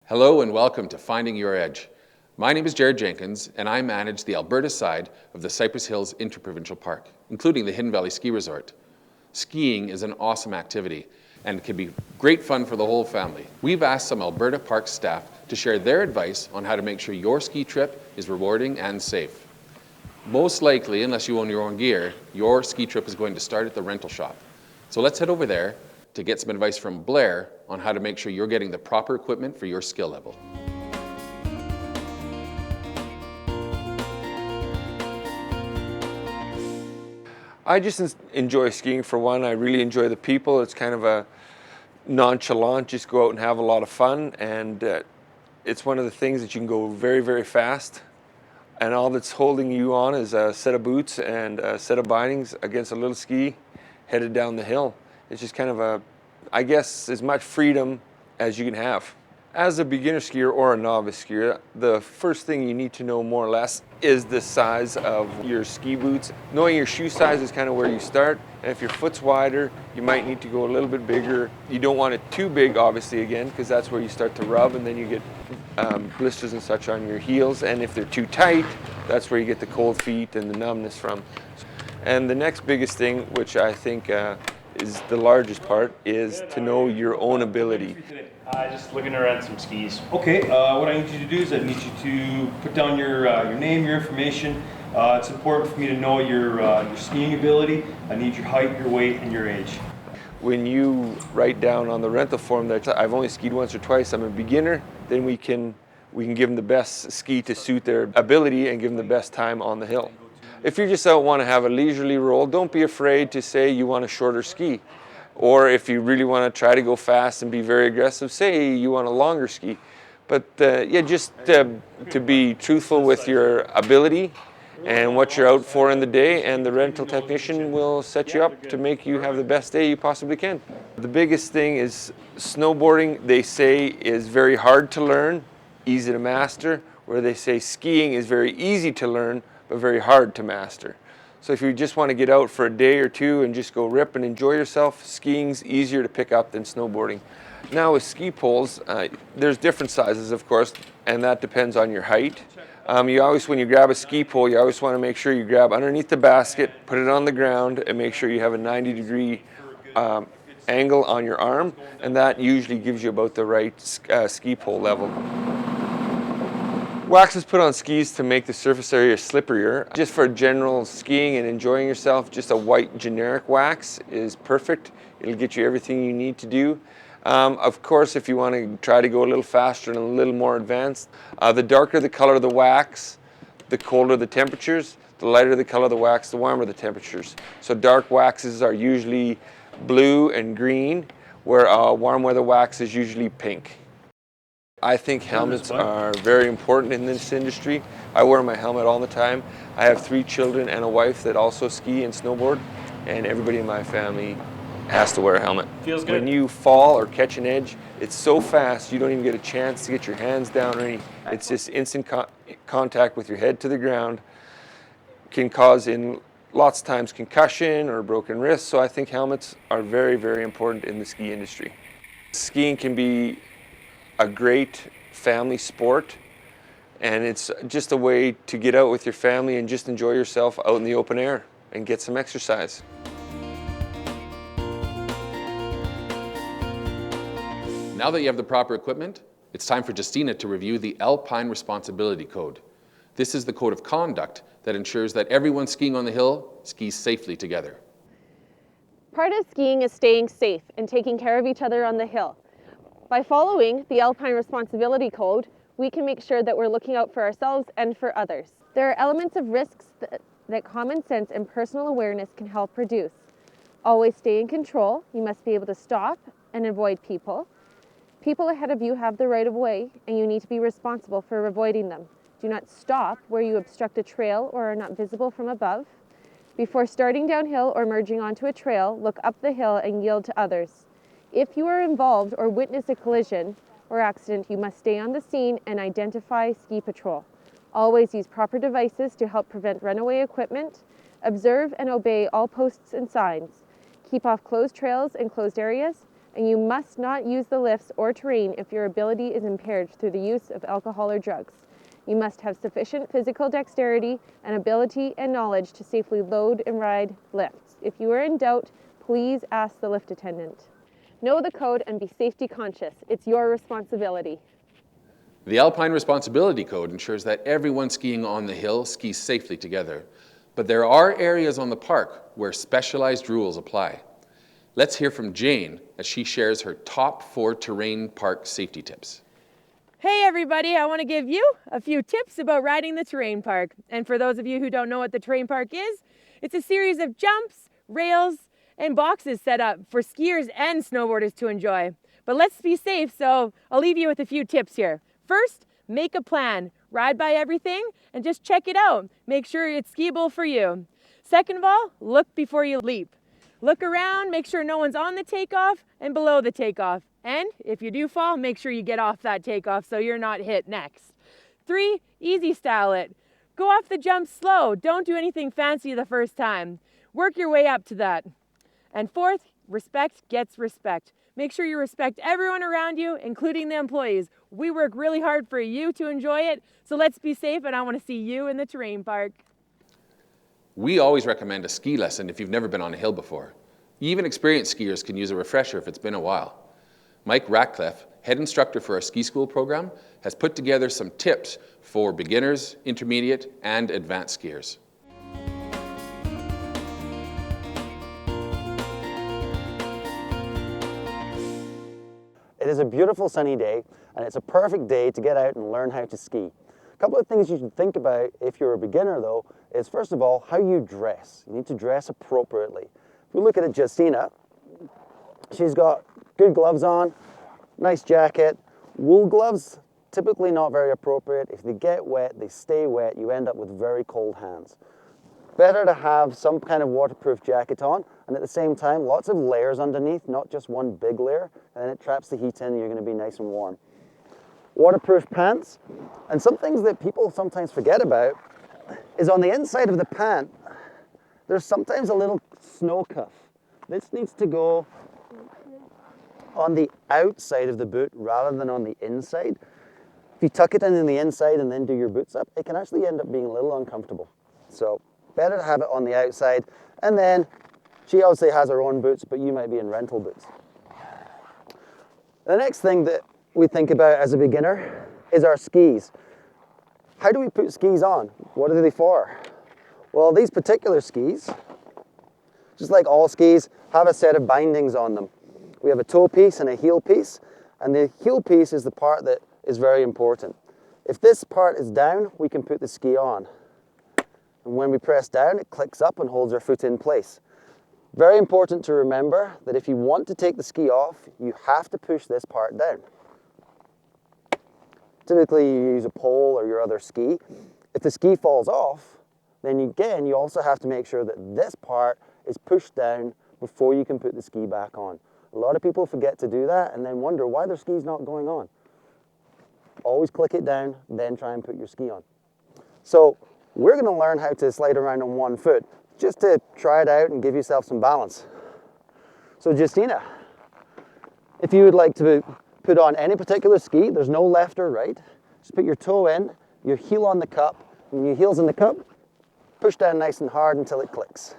Hello and welcome to Finding Your Edge. My name is Jared Jenkins and I manage the Alberta side of the Cypress Hills Interprovincial Park, including the Hidden Valley Ski Resort. Skiing is an awesome activity and can be great fun for the whole family. We've asked some Alberta Parks staff to share their advice on how to make sure your ski trip is rewarding and safe. Most likely, unless you own your own gear, your ski trip is going to start at the rental shop. So let's head over there to get some advice from Blair on how to make sure you're getting the proper equipment for your skill level. I just enjoy skiing for one. I really enjoy the people. It's kind of a nonchalant, just go out and have a lot of fun. And it's one of the things that you can go very, very fast. And all that's holding you on is a set of boots and a set of bindings against a little ski headed down the hill. It's just kind of I guess, as much freedom as you can have. As a beginner skier or a novice skier, the first thing you need to know more or less is the size of your ski boots. Knowing your shoe size is kind of where you start, and if your foot's wider, you might need to go a little bit bigger. You don't want it too big, obviously, again, because that's where you start to rub, and then you get blisters and such on your heels, and if they're too tight, that's where you get the cold feet and the numbness from. And the next biggest thing, which I think is the largest part, is to know your own ability. Just looking to rent some skis. Okay, what I need you to do is I need you to put down your name, your information. It's important for me to know your skiing ability. I need your height, your weight, and your age. When you write down on the rental form that I've only skied once or twice, I'm a beginner, then we can give them the best ski to suit their ability and give them the best time on the hill. If you just don't want to have a leisurely roll, don't be afraid to say you want a shorter ski. Or if you really want to try to go fast and be very aggressive, say you want a longer ski. But yeah, just to be truthful with your ability and what you're out for in the day, and the rental technician will set you up to make you have the best day you possibly can. The biggest thing is snowboarding, they say, is very hard to learn, easy to master, where they say skiing is very easy to learn, but very hard to master. So if you just want to get out for a day or two and just go rip and enjoy yourself, skiing's easier to pick up than snowboarding. Now with ski poles, there's different sizes, of course, and that depends on your height. You always, when you grab a ski pole, you always want to make sure you grab underneath the basket, put it on the ground, and make sure you have a 90-degree angle on your arm, and that usually gives you about the right ski pole level. Wax is put on skis to make the surface area slipperier. Just for general skiing and enjoying yourself, just a white generic wax is perfect. It'll get you everything you need to do. Of course, if you want to try to go a little faster and a little more advanced, the darker the color of the wax, the colder the temperatures. The lighter the color of the wax, the warmer the temperatures. So dark waxes are usually blue and green, where warm weather wax is usually pink. I think helmets are very important in this industry. I wear my helmet all the time. I have 3 children and a wife that also ski and snowboard, and everybody in my family has to wear a helmet. Feels good. When you fall or catch an edge, it's so fast you don't even get a chance to get your hands down or anything. It's just instant contact with your head to the ground. Can cause, in lots of times, concussion or broken wrist. So I think helmets are very, very important in the ski industry. Skiing can be a great family sport, and it's just a way to get out with your family and just enjoy yourself out in the open air and get some exercise. Now that you have the proper equipment, it's time for Justina to review the Alpine Responsibility Code. This is the code of conduct that ensures that everyone skiing on the hill skis safely together. Part of skiing is staying safe and taking care of each other on the hill. By following the Alpine Responsibility Code, we can make sure that we're looking out for ourselves and for others. There are elements of risks that common sense and personal awareness can help reduce. Always stay in control. You must be able to stop and avoid people. People ahead of you have the right of way, and you need to be responsible for avoiding them. Do not stop where you obstruct a trail or are not visible from above. Before starting downhill or merging onto a trail, look up the hill and yield to others. If you are involved or witness a collision or accident, you must stay on the scene and identify ski patrol. Always use proper devices to help prevent runaway equipment. Observe and obey all posts and signs. Keep off closed trails and closed areas, and you must not use the lifts or terrain if your ability is impaired through the use of alcohol or drugs. You must have sufficient physical dexterity and ability and knowledge to safely load and ride lifts. If you are in doubt, please ask the lift attendant. Know the code and be safety conscious. It's your responsibility. The Alpine Responsibility Code ensures that everyone skiing on the hill skis safely together. But there are areas on the park where specialized rules apply. Let's hear from Jane as she shares her top 4 terrain park safety tips. Hey everybody, I want to give you a few tips about riding the terrain park. And for those of you who don't know what the terrain park is, it's a series of jumps, rails, and boxes set up for skiers and snowboarders to enjoy. But let's be safe, so I'll leave you with a few tips here. First, make a plan. Ride by everything and just check it out. Make sure it's skiable for you. Second of all, look before you leap. Look around, make sure no one's on the takeoff and below the takeoff. And if you do fall, make sure you get off that takeoff so you're not hit next. 3, easy style it. Go off the jump slow. Don't do anything fancy the first time. Work your way up to that. And 4th, respect gets respect. Make sure you respect everyone around you, including the employees. We work really hard for you to enjoy it, so let's be safe, and I want to see you in the terrain park. We always recommend a ski lesson if you've never been on a hill before. Even experienced skiers can use a refresher if it's been a while. Mike Ratcliffe, head instructor for our ski school program, has put together some tips for beginners, intermediate, and advanced skiers. It is a beautiful sunny day, and it's a perfect day to get out and learn how to ski. A couple of things you should think about if you're a beginner though, is first of all, how you dress. You need to dress appropriately. If we look at Justina, she's got good gloves on, nice jacket. Wool gloves, typically not very appropriate. If they get wet, they stay wet, you end up with very cold hands. Better to have some kind of waterproof jacket on, and at the same time, lots of layers underneath, not just one big layer, and then it traps the heat in and you're going to be nice and warm. Waterproof pants, and some things that people sometimes forget about is on the inside of the pant, there's sometimes a little snow cuff. This needs to go on the outside of the boot rather than on the inside. If you tuck it in the inside and then do your boots up, it can actually end up being a little uncomfortable. So better to have it on the outside. And then she obviously has her own boots, but you might be in rental boots. The next thing that we think about as a beginner is our skis. How do we put skis on? What are they for? Well, these particular skis, just like all skis, have a set of bindings on them. We have a toe piece and a heel piece, and the heel piece is the part that is very important. If this part is down, we can put the ski on. And when we press down, it clicks up and holds our foot in place. Very important to remember that if you want to take the ski off, you have to push this part down. Typically you use a pole or your other ski. If the ski falls off, then again, you also have to make sure that this part is pushed down before you can put the ski back on. A lot of people forget to do that and then wonder why their ski's not going on. Always click it down, then try and put your ski on. So we're going to learn how to slide around on one foot just to try it out and give yourself some balance. So Justina, if you would like to put on any particular ski, there's no left or right. Just put your toe in, your heel on the cup, and your heel's in the cup, push down nice and hard until it clicks.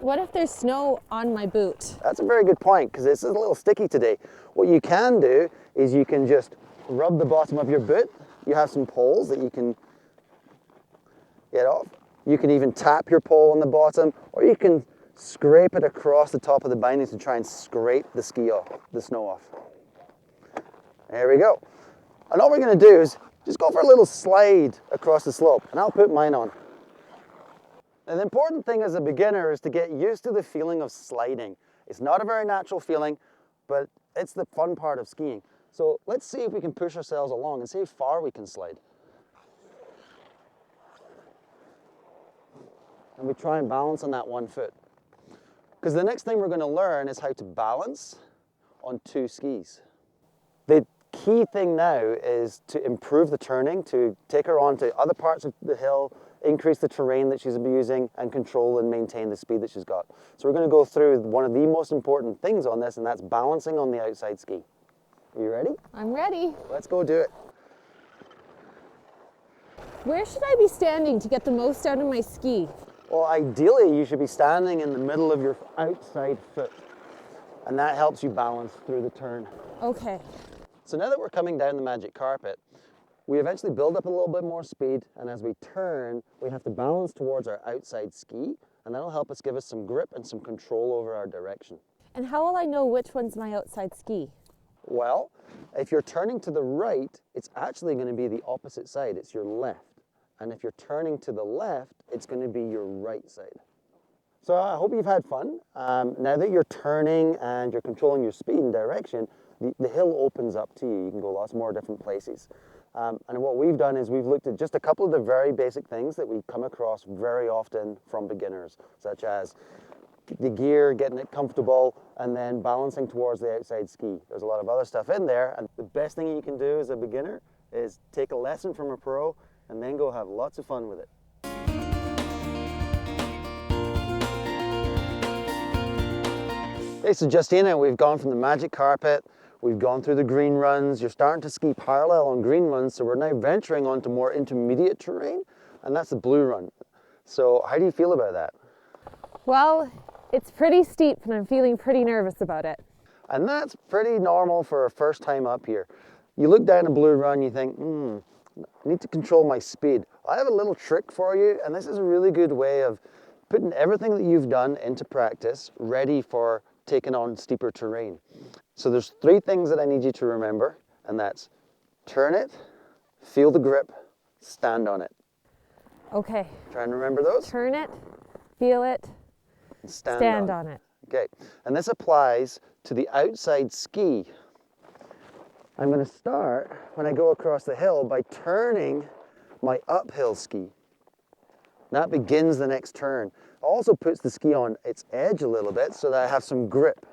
What if there's snow on my boot? That's a very good point, because this is a little sticky today. What you can do is you can just rub the bottom of your boot. You have some poles that you can get off. You can even tap your pole on the bottom, or you can scrape it across the top of the bindings to try and scrape the ski off, the snow off. There we go. And all we're going to do is just go for a little slide across the slope, and I'll put mine on. And the important thing as a beginner is to get used to the feeling of sliding. It's not a very natural feeling, but it's the fun part of skiing. So let's see if we can push ourselves along and see how far we can slide. And we try and balance on that one foot. Because the next thing we're going to learn is how to balance on two skis. The key thing now is to improve the turning, to take her onto other parts of the hill, increase the terrain that she's using, and control and maintain the speed that she's got. So we're going to go through one of the most important things on this, and that's balancing on the outside ski. Are you ready? I'm ready. Let's go do it. Where should I be standing to get the most out of my ski? Well, ideally, you should be standing in the middle of your outside foot, and that helps you balance through the turn. Okay. So now that we're coming down the magic carpet, we eventually build up a little bit more speed, and as we turn, we have to balance towards our outside ski, and that'll help us give us some grip and some control over our direction. And how will I know which one's my outside ski? Well, if you're turning to the right, it's actually going to be the opposite side. It's your left. And if you're turning to the left, it's going to be your right side. So I hope you've had fun. Now that you're turning and you're controlling your speed and direction, the hill opens up to you. You can go lots more different places. And what we've done is we've looked at just a couple of the very basic things that we come across very often from beginners, such as the gear, getting it comfortable, and then balancing towards the outside ski. There's a lot of other stuff in there, and the best thing you can do as a beginner is take a lesson from a pro and then go have lots of fun with it. Okay, so Justina, we've gone from the magic carpet, we've gone through the green runs, you're starting to ski parallel on green runs, so we're now venturing onto more intermediate terrain, and that's the blue run. So how do you feel about that? Well, it's pretty steep and I'm feeling pretty nervous about it. And that's pretty normal for a first time up here. You look down a blue run, you think, I need to control my speed. I have a little trick for you, and this is a really good way of putting everything that you've done into practice, ready for taking on steeper terrain. So there's 3 things that I need you to remember, and that's turn it, feel the grip, stand on it. Okay. Try and remember those. Turn it, feel it, stand on it. Okay, and this applies to the outside ski. I'm going to start when I go across the hill by turning my uphill ski. That begins the next turn. Also puts the ski on its edge a little bit so that I have some grip.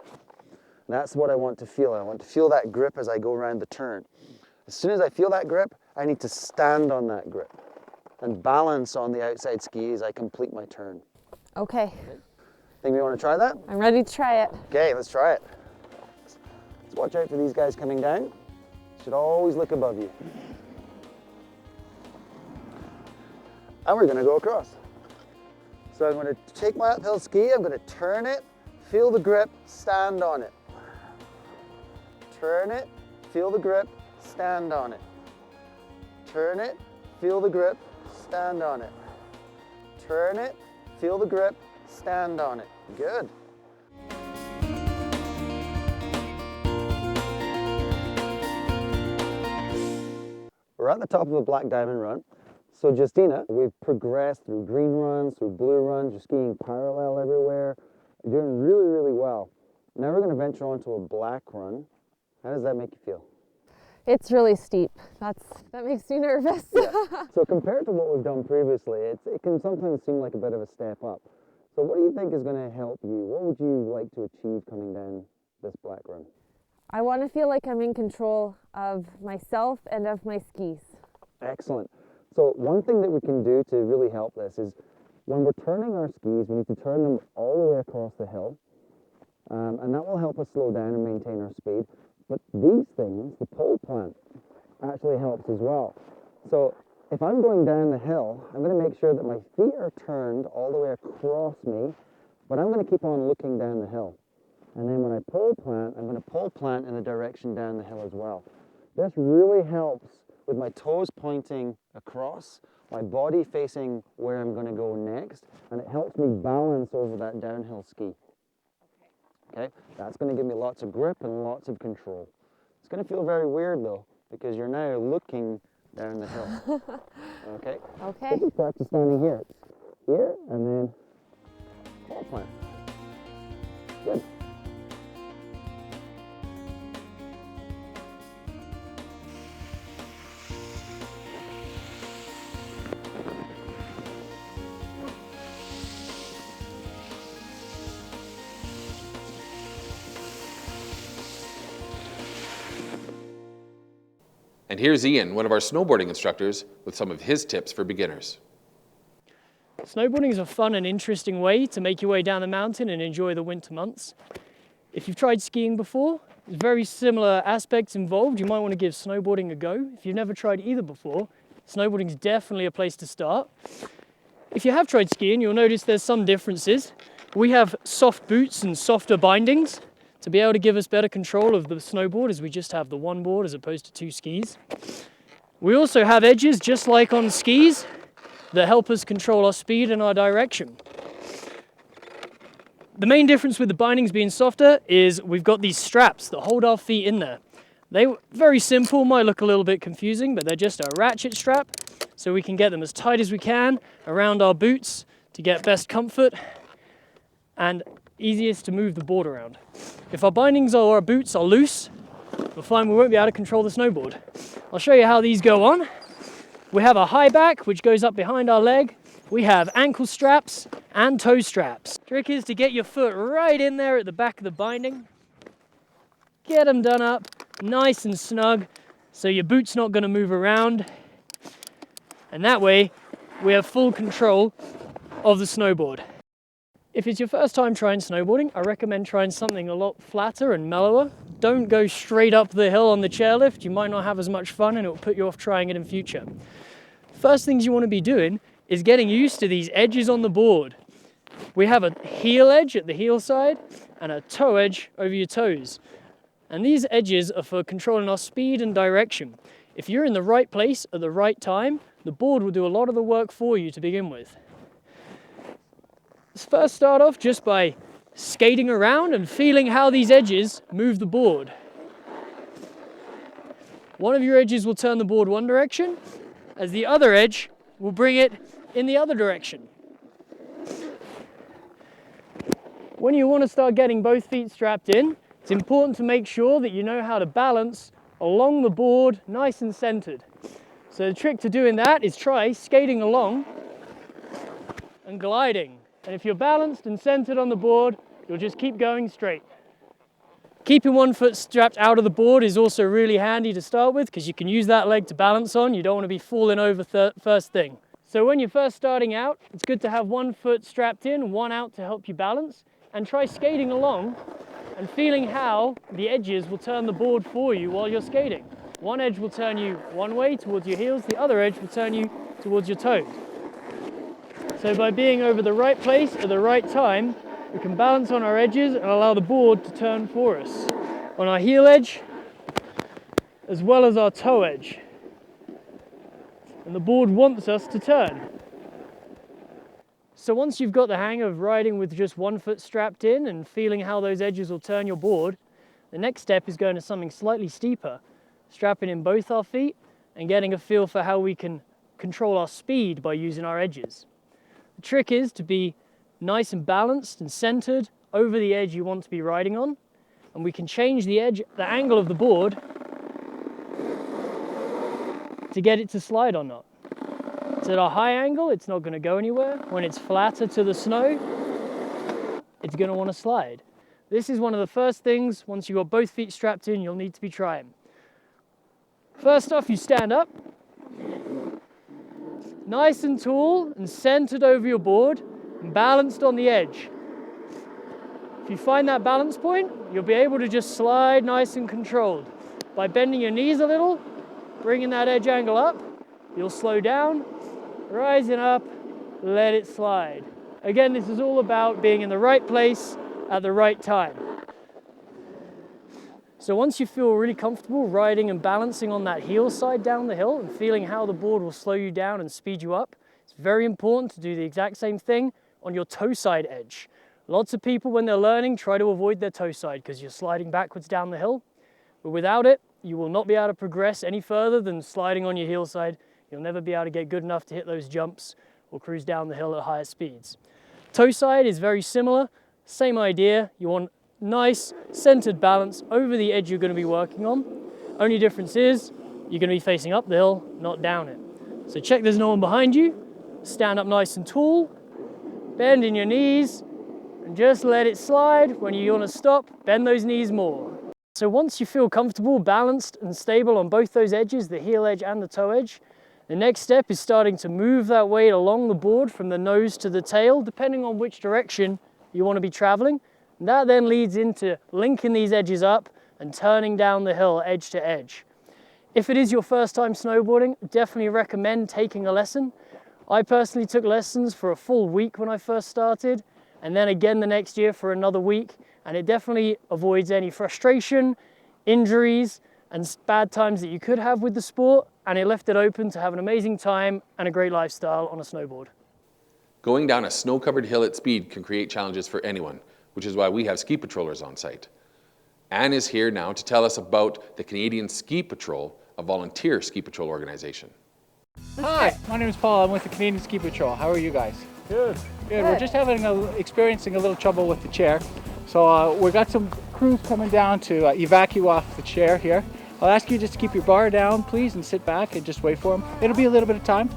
That's what I want to feel. I want to feel that grip as I go around the turn. As soon as I feel that grip, I need to stand on that grip and balance on the outside ski as I complete my turn. Okay. Think you want to try that? I'm ready to try it. Okay, let's try it. Let's watch out for these guys coming down. Should always look above you. And we're going to go across. So I'm going to take my uphill ski, I'm going to turn it, feel the grip, stand on it. Turn it, feel the grip, stand on it. Turn it, feel the grip, stand on it. Turn it, feel the grip, stand on it. Good. We're at the top of a black diamond run. So Justina, we've progressed through green runs, through blue runs, you're skiing parallel everywhere. You're doing really, really well. Now we're going to venture onto a black run. How does that make you feel? It's really steep. That makes me nervous. Yeah. So compared to what we've done previously, it can sometimes seem like a bit of a step up. So what do you think is going to help you? What would you like to achieve coming down this black run? I want to feel like I'm in control of myself and of my skis. Excellent. So one thing that we can do to really help this is when we're turning our skis, we need to turn them all the way across the hill. And that will help us slow down and maintain our speed. But these things, the pole plant, actually helps as well. So if I'm going down the hill, I'm going to make sure that my feet are turned all the way across me, but I'm going to keep on looking down the hill. And then when I pole plant, I'm going to pole plant in the direction down the hill as well. This really helps with my toes pointing across, my body facing where I'm going to go next, and it helps me balance over that downhill ski. Okay, that's going to give me lots of grip and lots of control. It's going to feel very weird though, because you're now looking down the hill. Okay? Okay. So practice standing here. Here, and then pole plant. Good. And here's Ian, one of our snowboarding instructors, with some of his tips for beginners. Snowboarding is a fun and interesting way to make your way down the mountain and enjoy the winter months. If you've tried skiing before, there's very similar aspects involved. You might want to give snowboarding a go. If you've never tried either before, snowboarding is definitely a place to start. If you have tried skiing, you'll notice there's some differences. We have soft boots and softer bindings to be able to give us better control of the snowboard, as we just have the one board as opposed to two skis. We also have edges, just like on skis, that help us control our speed and our direction. The main difference with the bindings being softer is we've got these straps that hold our feet in there. They're very simple, might look a little bit confusing, but they're just a ratchet strap, so we can get them as tight as we can around our boots to get best comfort and easiest to move the board around. If our bindings or our boots are loose, we'll find we won't be able to control the snowboard. I'll show you how these go on. We have a high back, which goes up behind our leg. We have ankle straps and toe straps. Trick is to get your foot right in there at the back of the binding. Get them done up nice and snug so your boot's not going to move around. And that way, we have full control of the snowboard. If it's your first time trying snowboarding, I recommend trying something a lot flatter and mellower. Don't go straight up the hill on the chairlift. You might not have as much fun and it will put you off trying it in future. First things you want to be doing is getting used to these edges on the board. We have a heel edge at the heel side and a toe edge over your toes. And these edges are for controlling our speed and direction. If you're in the right place at the right time, the board will do a lot of the work for you to begin with. Let's first start off just by skating around and feeling how these edges move the board. One of your edges will turn the board one direction, as the other edge will bring it in the other direction. When you want to start getting both feet strapped in, it's important to make sure that you know how to balance along the board nice and centered. So the trick to doing that is try skating along and gliding. And if you're balanced and centered on the board, you'll just keep going straight. Keeping one foot strapped out of the board is also really handy to start with because you can use that leg to balance on. You don't want to be falling over first thing. So when you're first starting out, it's good to have one foot strapped in, one out to help you balance, and try skating along and feeling how the edges will turn the board for you while you're skating. One edge will turn you one way towards your heels, the other edge will turn you towards your toes. So by being over the right place at the right time, we can balance on our edges and allow the board to turn for us on our heel edge as well as our toe edge. And the board wants us to turn. So once you've got the hang of riding with just one foot strapped in and feeling how those edges will turn your board, the next step is going to something slightly steeper, strapping in both our feet and getting a feel for how we can control our speed by using our edges. The trick is to be nice and balanced and centered over the edge you want to be riding on, and we can change the angle of the board to get it to slide or not. It's at a high angle, it's not going to go anywhere. When it's flatter to the snow, it's going to want to slide. This is one of the first things, once you've got both feet strapped in, you'll need to be trying. First off, you stand up, nice and tall and centered over your board, and balanced on the edge. If you find that balance point, you'll be able to just slide nice and controlled. By bending your knees a little, bringing that edge angle up, you'll slow down, rising up, let it slide. Again, this is all about being in the right place at the right time. So once you feel really comfortable riding and balancing on that heel side down the hill and feeling how the board will slow you down and speed you up, it's very important to do the exact same thing on your toe side edge. Lots of people, when they're learning, try to avoid their toe side because you're sliding backwards down the hill. But without it, you will not be able to progress any further than sliding on your heel side. You'll never be able to get good enough to hit those jumps or cruise down the hill at higher speeds. Toe side is very similar, same idea. You want nice centered balance over the edge you're going to be working on. Only difference is you're going to be facing up the hill, not down it. So check there's no one behind you, stand up nice and tall, bend in your knees, and just let it slide. When you want to stop, bend those knees more. So once you feel comfortable, balanced and stable on both those edges, the heel edge and the toe edge, The next step is starting to move that weight along the board from the nose to the tail, depending on which direction you want to be traveling. And that then leads into linking these edges up and turning down the hill edge to edge. If it is your first time snowboarding, definitely recommend taking a lesson. I personally took lessons for a full week when I first started, and then again the next year for another week, and it definitely avoids any frustration, injuries, and bad times that you could have with the sport, and it left it open to have an amazing time and a great lifestyle on a snowboard. Going down a snow-covered hill at speed can create challenges for anyone, which is why we have ski patrollers on site. Anne is here now to tell us about the Canadian Ski Patrol, a volunteer ski patrol organization. Hi, my name is Paul. I'm with the Canadian Ski Patrol. How are you guys? Good. Good. We're just experiencing a little trouble with the chair. So we got some crews coming down to evacuate off the chair here. I'll ask you just to keep your bar down, please, and sit back and just wait for them. It'll be a little bit of time.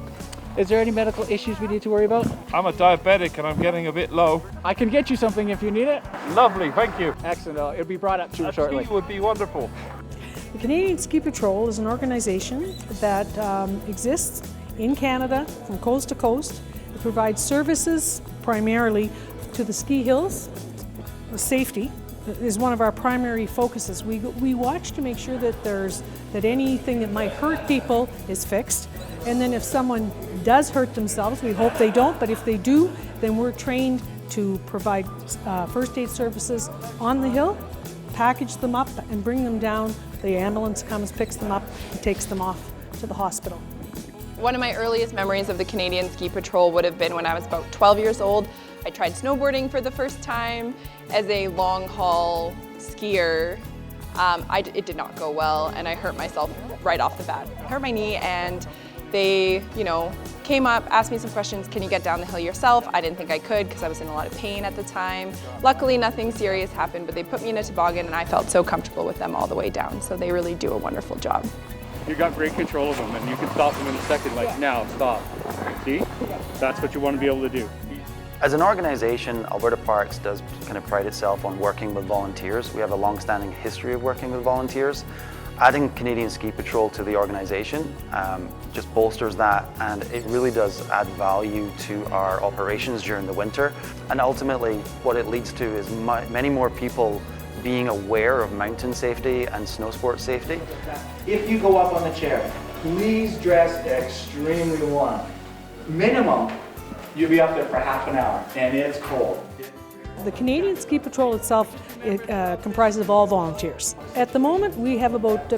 Is there any medical issues we need to worry about? I'm a diabetic and I'm getting a bit low. I can get you something if you need it. Lovely, thank you. Excellent. It'll be brought up to you shortly. It would be wonderful. The Canadian Ski Patrol is an organization that exists in Canada from coast to coast. It provides services primarily to the ski hills. Safety is one of our primary focuses. We watch to make sure that anything that might hurt people is fixed. And then if someone does hurt themselves, we hope they don't, but if they do, then we're trained to provide first aid services on the hill, package them up and bring them down. The ambulance comes, picks them up, and takes them off to the hospital. One of my earliest memories of the Canadian Ski Patrol would have been when I was about 12 years old. I tried snowboarding for the first time as a long-haul skier. It did not go well, and I hurt myself right off the bat. I hurt my knee, and they, came up, asked me some questions. Can you get down the hill yourself? I didn't think I could because I was in a lot of pain at the time. Luckily, nothing serious happened, but they put me in a toboggan, and I felt so comfortable with them all the way down. So they really do a wonderful job. You got great control of them and you can stop them in a second, like now, stop. See? That's what you want to be able to do. As an organization, Alberta Parks does kind of pride itself on working with volunteers. We have a long-standing history of working with volunteers. Adding Canadian Ski Patrol to the organization just bolsters that, and it really does add value to our operations during the winter. And ultimately, what it leads to is many more people being aware of mountain safety and snow sport safety. If you go up on the chair, please dress extremely warm. Minimum, you'll be up there for half an hour, and it's cold. The Canadian Ski Patrol itself comprises of all volunteers. At the moment, we have about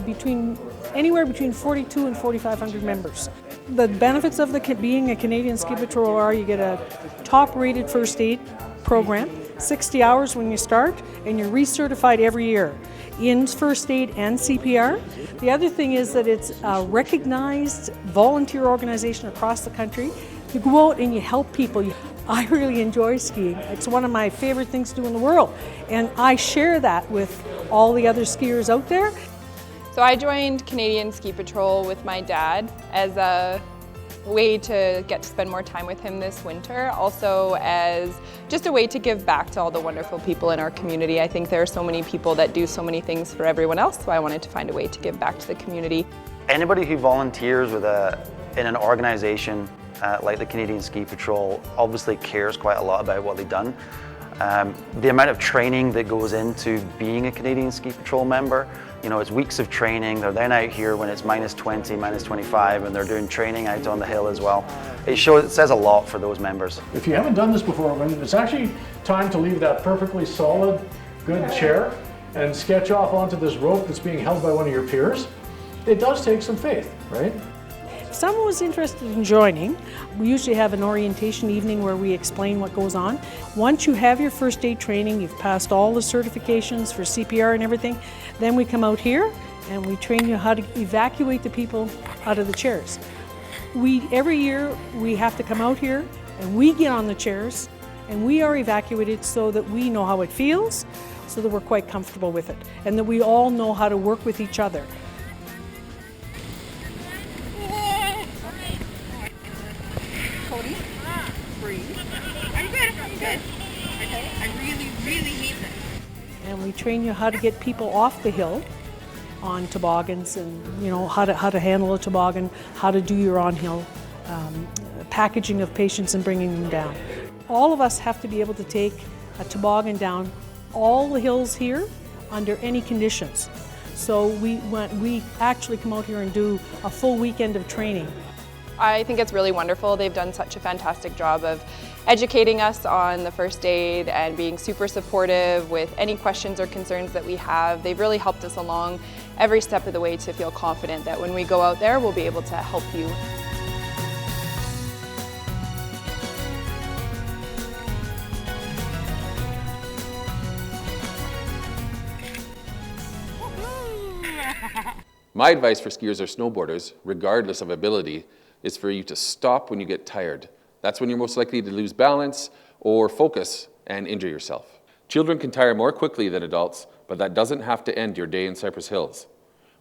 anywhere between 42 and 4,500 members. The benefits of being a Canadian Ski Patrol are you get a top-rated first aid program, 60 hours when you start, and you're recertified every year in first aid and CPR. The other thing is that it's a recognized volunteer organization across the country. You go out and you help people. I really enjoy skiing. It's one of my favorite things to do in the world, and I share that with all the other skiers out there. So I joined Canadian Ski Patrol with my dad as a way to get to spend more time with him this winter, also as just a way to give back to all the wonderful people in our community. I think there are so many people that do so many things for everyone else, so I wanted to find a way to give back to the community. Anybody who volunteers in an organization like the Canadian Ski Patrol obviously cares quite a lot about what they've done. The amount of training that goes into being a Canadian Ski Patrol member, it's weeks of training. They're then out here when it's minus 20, minus 25, and they're doing training out on the hill as well. It says a lot for those members. If you haven't done this before, when it's actually time to leave that perfectly solid, good chair and sketch off onto this rope that's being held by one of your peers, it does take some faith, right? If someone was interested in joining, we usually have an orientation evening where we explain what goes on. Once you have your first aid training, you've passed all the certifications for CPR and everything, then we come out here and we train you how to evacuate the people out of the chairs. Every year we have to come out here and we get on the chairs and we are evacuated so that we know how it feels, so that we're quite comfortable with it, and that we all know how to work with each other. Cody, breathe. I'm good, Okay, I really hate this. And we train you how to get people off the hill on toboggans and how to handle a toboggan, how to do your on-hill packaging of patients and bringing them down. All of us have to be able to take a toboggan down all the hills here under any conditions. So we actually come out here and do a full weekend of training. I think it's really wonderful. They've done such a fantastic job of educating us on the first aid and being super supportive with any questions or concerns that we have. They've really helped us along every step of the way to feel confident that when we go out there, we'll be able to help you. My advice for skiers or snowboarders, regardless of ability, is for you to stop when you get tired. That's when you're most likely to lose balance or focus and injure yourself. Children can tire more quickly than adults, but that doesn't have to end your day in Cypress Hills.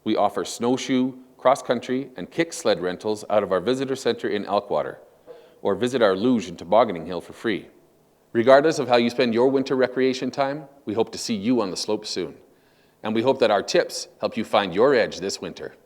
We offer snowshoe, cross-country, and kick sled rentals out of our visitor center in Elkwater, or visit our luge and tobogganing hill for free. Regardless of how you spend your winter recreation time, we hope to see you on the slopes soon. And we hope that our tips help you find your edge this winter.